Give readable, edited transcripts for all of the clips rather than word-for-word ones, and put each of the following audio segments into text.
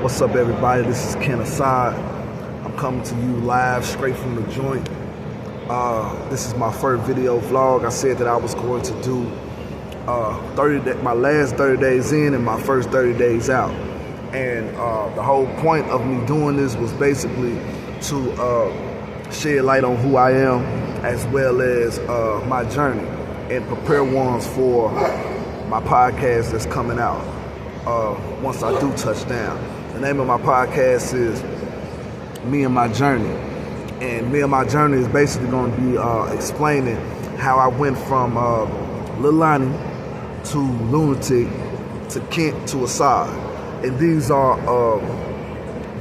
What's up, everybody? This is Ken Assad. I'm coming to you live straight from the joint. This is my first video vlog. I said that I was going to do my last 30 days in and my first 30 days out. And the whole point of me doing this was basically to shed light on who I am, as well as my journey, and prepare ones for my podcast that's coming out once I do touch down. The name of my podcast is Me and My Journey. And Me and My Journey is basically going to be explaining how I went from Lil Lonnie to Lunatic to Kent to Assad. And these are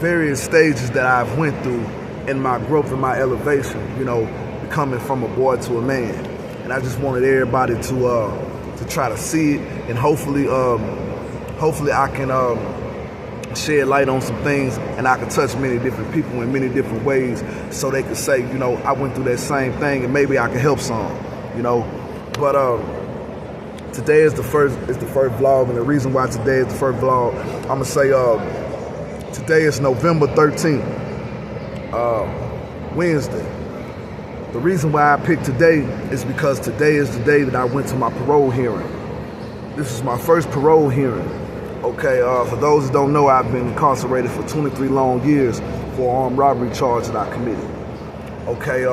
various stages that I've went through in my growth and my elevation, you know, becoming from a boy to a man. And I just wanted everybody to try to see it, and hopefully I can shed light on some things, and I can touch many different people in many different ways, so they can say, you know, I went through that same thing, and maybe I can help some, you know. But today is the first vlog, and the reason why today is the first vlog, I'm gonna say today is November 13th, Wednesday. The reason why I picked today is because today is the day that I went to my parole hearing. This is my first parole hearing. Okay, for those who don't know, I've been incarcerated for 23 long years for an armed robbery charge that I committed. Okay,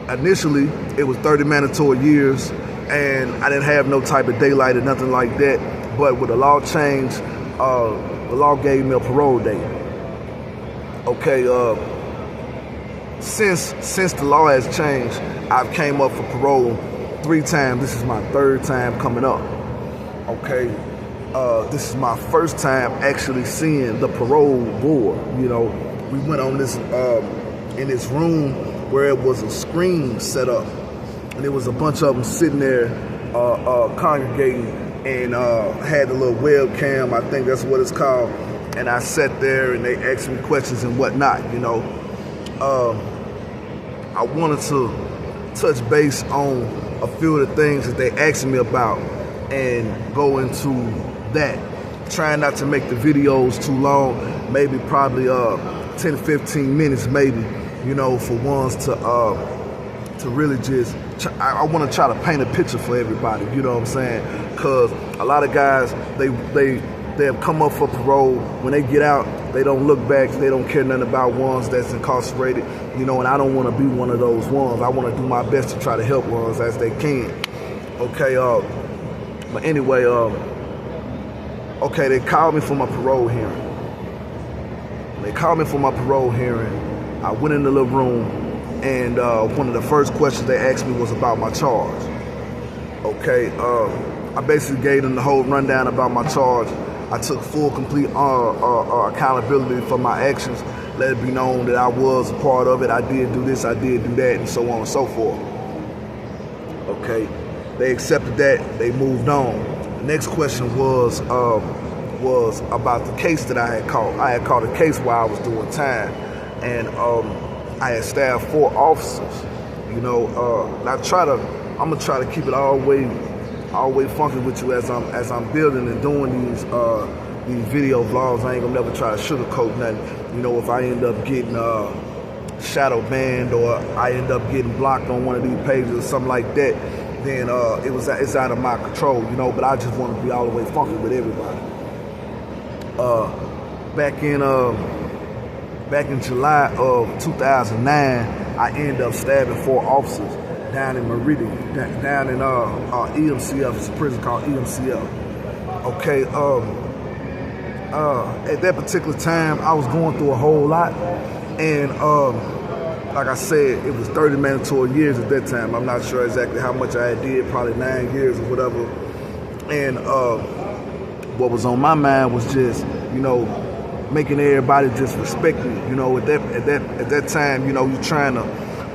initially it was 30 mandatory years, and I didn't have no type of daylight or nothing like that. But with the law change, the law gave me a parole date. Okay, since the law has changed, I've came up for parole 3 times. This is my 3rd time coming up. Okay, this is my first time actually seeing the parole board. You know, we went on this in this room where it was a screen set up, and there was a bunch of them sitting there congregating, and had the little webcam, I think that's what it's called. And I sat there, and they asked me questions and whatnot. You know, I wanted to touch base on a few of the things that they asked me about, and go into that. Trying not to make the videos too long, maybe probably 10-15 minutes maybe, you know, for ones to really just, I want to try to paint a picture for everybody, you know what I'm saying? Because a lot of guys, they have come up for parole. When they get out, they don't look back, they don't care nothing about ones that's incarcerated, you know, and I don't want to be one of those ones. I want to do my best to try to help ones as they can. Okay, but anyway, okay, they called me for my parole hearing. They called me for my parole hearing. I went in the little room, and one of the first questions they asked me was about my charge. Okay, I basically gave them the whole rundown about my charge. I took full, complete accountability for my actions. Let it be known that I was a part of it. I did do this, I did do that, and so on and so forth. Okay. They accepted that, they moved on. The next question was about the case that I had caught. I had caught a case while I was doing time, and I had stabbed 4 officers. You know, I'm gonna try to keep it all the way funky with you as I'm building and doing these video vlogs. I ain't gonna never try to sugarcoat nothing. You know, if I end up getting shadow banned, or I end up getting blocked on one of these pages or something like that, then it's out of my control, you know. But I just want to be all the way funky with everybody. Back in July of 2009, I ended up stabbing 4 officers down in Meridian, down in EMCF. It's a prison called EMCF. Okay, at that particular time, I was going through a whole lot, and like I said, it was 30 mandatory years at that time. I'm not sure exactly how much I did, probably 9 years or whatever. And what was on my mind was just, you know, making everybody just respect me. You know, at that time, you know, you're trying to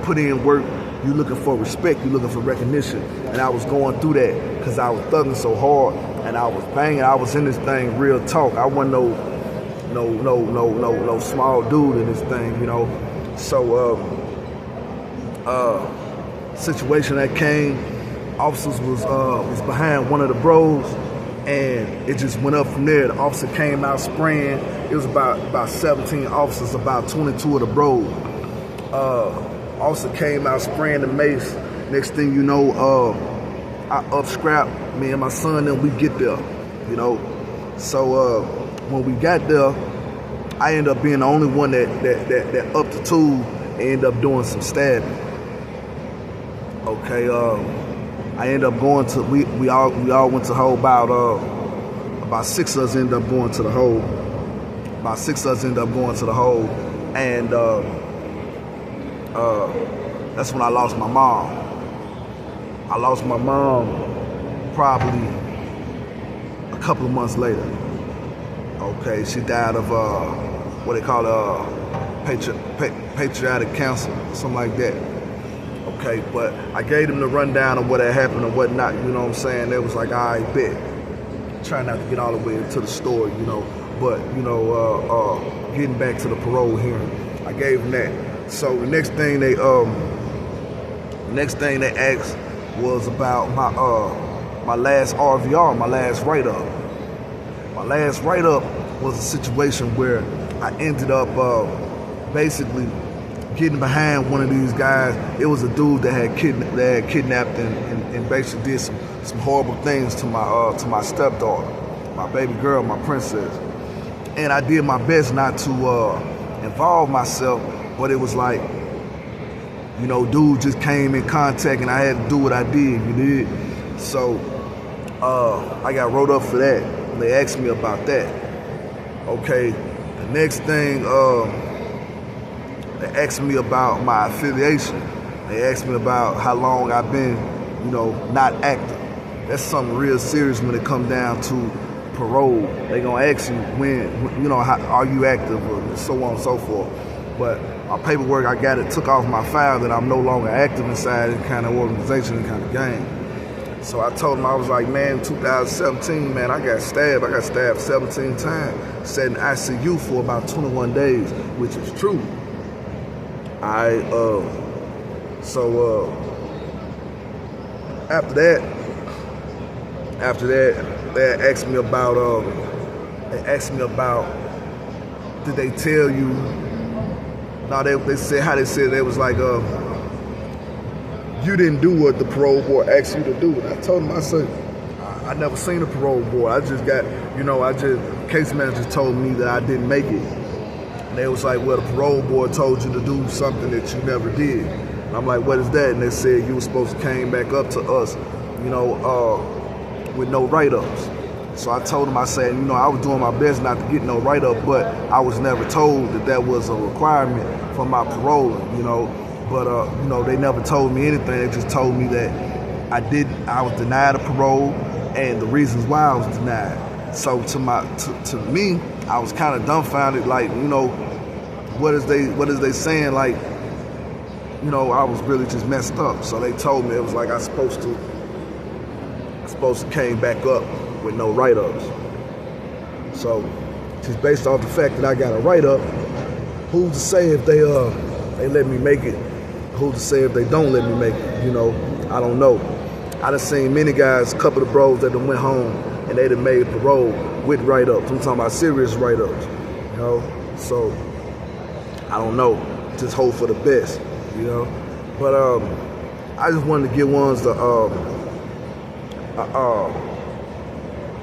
put in work, you're looking for respect, you're looking for recognition. And I was going through that because I was thugging so hard, and I was banging. I was in this thing real talk. I wasn't no small dude in this thing, you know. So situation that came, officers was behind one of the bros, and it just went up from there. The officer came out spraying. It was about 17 officers, about 22 of the bros. Officer came out spraying the mace. Next thing you know, I up scrap. Me and my son, then we get there, you know. So when we got there, I ended up being the only one that upped the tool and ended up doing some stabbing. Okay, I ended up going to, we all went to the hole. About 6 of us ended up going to the hole. And that's when I lost my mom. I lost my mom probably a couple of months later. Okay, she died of what they call patriotic cancer, something like that. Okay, but I gave them the rundown of what had happened and whatnot, you know what I'm saying? They was like, all right, bet. Try not to get all the way into the story, you know. But, you know, getting back to the parole hearing, I gave them that. So the next thing they asked was about my last RVR, my last write-up. My last write-up was a situation where I ended up basically getting behind one of these guys. It was a dude that had kidnapped and basically did some horrible things to my stepdaughter, my baby girl, my princess. And I did my best not to involve myself, but it was like, you know, dude just came in contact and I had to do what I did, you did? So I got wrote up for that. They asked me about that. Okay, the next thing, they asked me about my affiliation. They asked me about how long I've been, you know, not active. That's something real serious when it comes down to parole. They gonna ask you when you know, how are you active, or so on and so forth. But my paperwork, I got it took off my file that I'm no longer active inside any kind of organization, any kind of gang. So I told him, I was like, man, 2017, man, I got stabbed 17 times. Sat in ICU for about 21 days, which is true. After that, they asked me about, did they tell you? No, they said, how they said, they was like, you didn't do what the parole board asked you to do. And I told them, I said, I never seen a parole board. I just got, you know, case manager told me that I didn't make it. And they was like, well, the parole board told you to do something that you never did. And I'm like, what is that? And they said you were supposed to came back up to us, you know, with no write-ups. So I told them, I said, you know, I was doing my best not to get no write-up, but I was never told that was a requirement for my paroling, you know. But, you know, they never told me anything. They just told me that I was denied a parole and the reasons why I was denied. So to me, I was kind of dumbfounded, like, you know, what is they saying? Like, you know, I was really just messed up. So they told me it was like I supposed to came back up with no write-ups. So just based off the fact that I got a write-up, who's to say if they let me make it? Who's to say if they don't let me make it? You know, I don't know. I done seen many guys, a couple of bros that done went home and they done made parole with write-ups. I'm talking about serious write-ups, you know? So I don't know. Just hope for the best, you know? But I just wanted to get ones to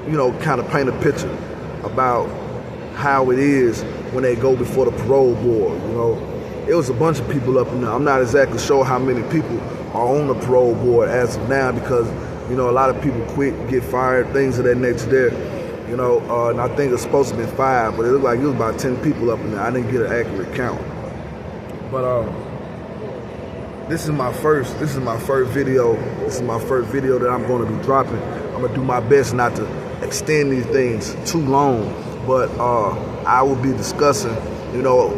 you know, kind of paint a picture about how it is when they go before the parole board, you know. It was a bunch of people up in there. I'm not exactly sure how many people are on the parole board as of now because, you know, a lot of people quit, get fired, things of that nature there, you know, and I think it's supposed to be 5, but it looked like it was about 10 people up in there. I didn't get an accurate count. But this is my first video. This is my first video that I'm going to be dropping. I'm going to do my best not to extend these things too long, but I will be discussing, you know,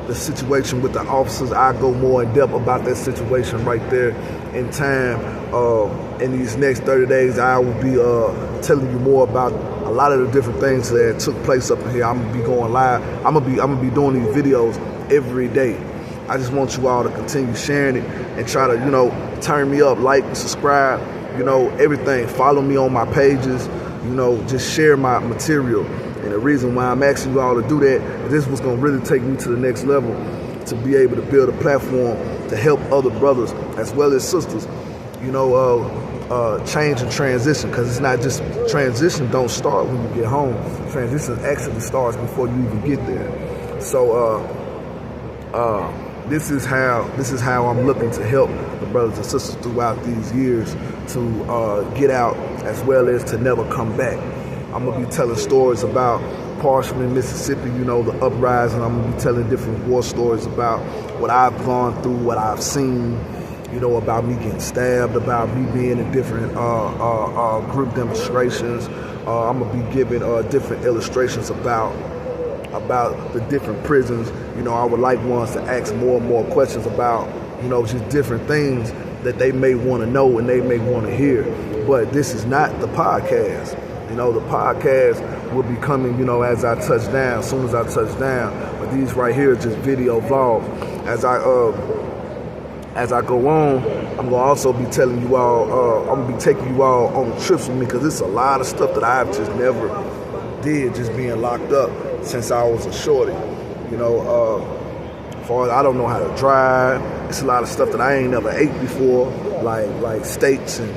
the situation with the officers. I go more in depth about that situation right there in time. In these next 30 days, I will be telling you more about a lot of the different things that took place up in here. I'm gonna be going live. I'm gonna be doing these videos every day. I just want you all to continue sharing it and try to, you know, turn me up, like, subscribe, you know, everything. Follow me on my pages, you know, just share my material. And the reason why I'm asking you all to do that is this was going to really take me to the next level, to be able to build a platform to help other brothers as well as sisters, you know, change and transition, because it's not just transition don't start when you get home. Transition actually starts before you even get there. So this is how I'm looking to help the brothers and sisters throughout these years to get out as well as to never come back. I'm gonna be telling stories about Parchman, Mississippi, you know, the uprising. I'm gonna be telling different war stories about what I've gone through, what I've seen, you know, about me getting stabbed, about me being in different group demonstrations. I'm gonna be giving different illustrations about the different prisons. You know, I would like ones to ask more and more questions about, you know, just different things that they may want to know and they may want to hear. But this is not the podcast. You know, the podcast will be coming, you know, as I touch down, as soon as I touch down. But these right here are just video vlogs. As I go on, I'm gonna also be telling you all, I'm gonna be taking you all on trips with me, because it's a lot of stuff that I've just never did, just being locked up since I was a shorty. You know, as far as I don't know how to drive, it's a lot of stuff that I ain't never ate before, like steaks, and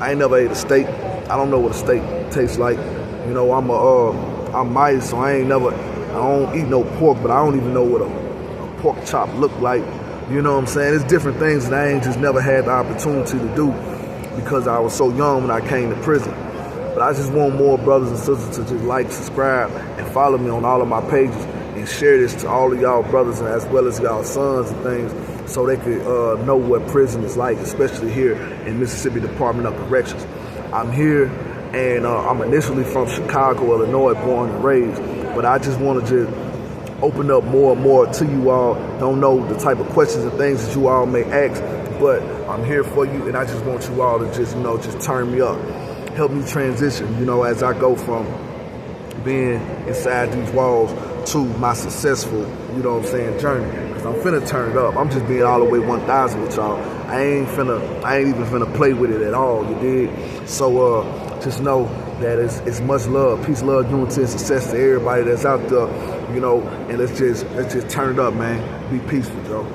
I ain't never ate a steak. I don't know what a steak tastes like. You know, I'm mighty, so I don't eat no pork, but I don't even know what a pork chop look like. You know what I'm saying? It's different things that I ain't just never had the opportunity to do because I was so young when I came to prison. But I just want more brothers and sisters to just like, subscribe, and follow me on all of my pages, and share this to all of y'all brothers and as well as y'all sons and things, so they could know what prison is like, especially here in Mississippi Department of Corrections. I'm here, and I'm initially from Chicago, Illinois, born and raised, but I just want to just open up more and more to you all. Don't know the type of questions and things that you all may ask, but I'm here for you, and I just want you all to just, you know, just turn me up, help me transition, you know, as I go from being inside these walls to my successful, you know what I'm saying, journey. Because I'm finna turn it up. I'm just being all the way 1,000 with y'all. I ain't even finna play with it at all, you dig? So just know that it's much love, peace, love, unity, and success to everybody that's out there, you know, and let's just turn it up, man. Be peaceful, Joe.